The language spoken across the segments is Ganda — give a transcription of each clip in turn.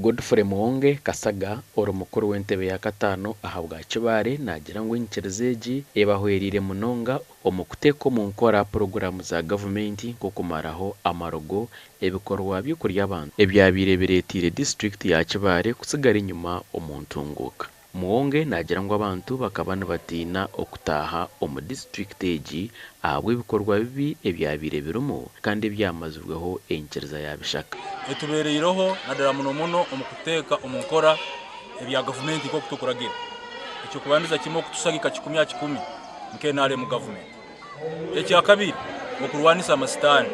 Godfrey Muwonge Kasaga ori mukuru w'entebe ya katano ahabwa Kibaale nagira ngu enkerezeegi ebahwerire munonga omu kuteeka omu nkora porogaramu za gavumenti nk'okumaraho amarogo ebikorwa by'okurya abantu ebyabaire bireetiire district ya Kibaale kusigara enyuma omu ntunguuka. Muwonge nagira ngu abantu bakaba nibatiina okutaaha omu district egi ahabwa ebikorwa bibi ebyabaire birimu kandi ebyamazirweho enkyeriza ya Bisaka. Etubereireho nadara muno omu kuteeka omu nkora ebya gavumenti nk'okutokuragira ekyo kubandiza kimwe okutusagika 10 nkenale mu gavumenti. Ekyakabiri okurwanisa amasitaani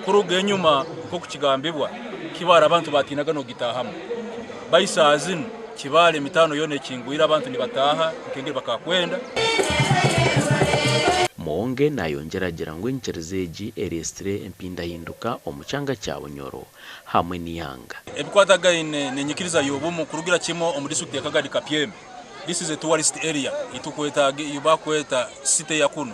kuruga enyuma nk'okukigambibwa Kibaale abantu batiinaga n'ogitaahamu bayisa zino Kibaale mitano yone kingwira abantu nibataha nkengeri bakakwenda. Muwonge nayongera agira ngu enkerezeegi eresitire empindahinduka omu kyanga kya Bunyoro hamwe n'ihanga ebikwatagaine n'enyikiriza y'obumu kurugira kimwe omu district ya Kagadi Kapyembe. This is a tourist area itukwetaga yubakweta site ya kuno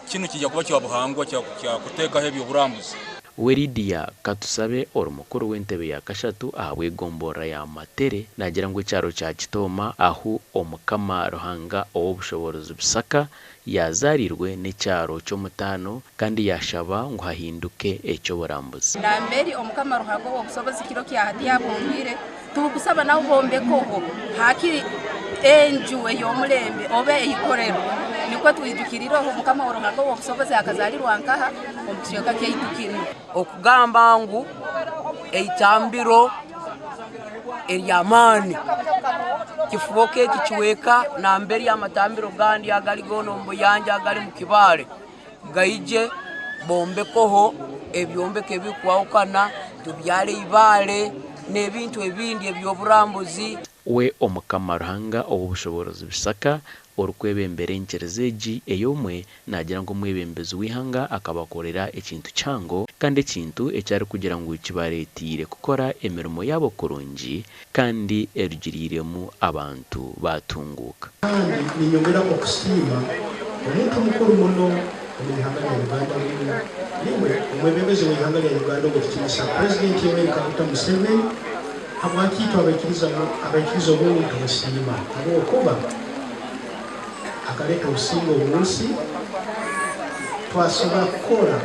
kino kijja kuba kya buhangwa kya kuteekaho eby'oburambuzi. Weridia Katusabe ori mukuru w'entebe ya kashatu ahabwa egombora ya Matere nagira ngu ekyaro kya Kitoma ahu omukama Ruhanga ow'obushobozi Bisaka yazariirwe n'ekyaro ky'omutano kandi yashaba ngu hahinduke eky'oburambuzi. Namberi omukama Ruhanga ow'obusobozi kiro kyahati yabumbire tukusaba nawe bombekoho hakiri enju ey'omulembe oba eyikorero nikwo twijukirireho omukama Ruhanga ow'obusobozi akazarirwa nkaha omu kicweka kyaitukire okugamba ngu eitambiro eryamaani kifuboke kikiweka namberi amatambiro gandi agali gono mbuyanja agali mu Kibaale gaije bombekoho ebyombeke bikwawukana tubyale Ibaale n'ebintu ebindi eby'oburambuzi. We omukama Ruhanga ow'obushobozi Bisaka orukwebembera enkerezeegi ey'omwe nagira ngu omwebembezi w'ihanga akabakorera ekintu kyango kandi ekintu ekyari kugira ngu kibareetiire kukora emirimo yabo kurungi kandi erugiriremu abantu batunguuka. Ninyongera okusiima omuntu mukuru muno omu ihanga lya Uganda nimwe omwebembezi w'ihanga lya Uganda ogwekitiibisa pulezidenti Yoweri Kaguta Museveni habwakiito abaikiriza obuntu musiima habwokuba akaleta obusinga obunsi twasobola kukora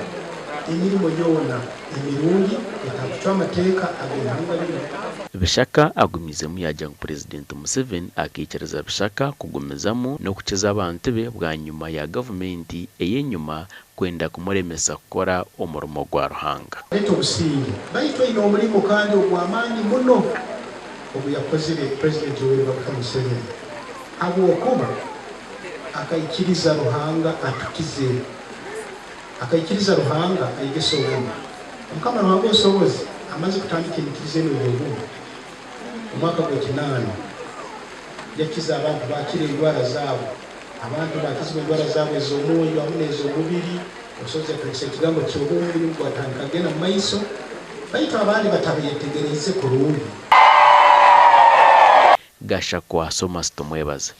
emirimo yoona emirungi etakucwa amateeka ag'eihanga lino. Bisaka agumizemu yagira ngu Pulezidenti Museveni akiikiriza Bisaka kugumizamu n'okukiza abantu be bwa nyuma ya gavumenti ey'enyuma kwenda kumuremesa kukora omurimo gwa Ruhanga. Leta obusinge baitu ayina omulimu kandi ogw'amaanyi muno ogu yakozire Pulezidenti Yoweri Kaguta Museveni habwokuba akaikiriza Ruhanga atukize akaikiriza Ruhanga ayigese obumu omukama Ruhanga obusobozi amaze kutandika emikirize eno y'obumu omwaka gwa 8 yakiza abantu bakira endwara zaabo abantu bakizibwa endwara zaabo ez'omwoyo amu n'ez'omubiri obusobozi yakozesa ekigambo ky'obumu gwatandika kugenda mu maiso baitu abandi batabeetegereze kurungi. Gashakwa Somas tumwebaze.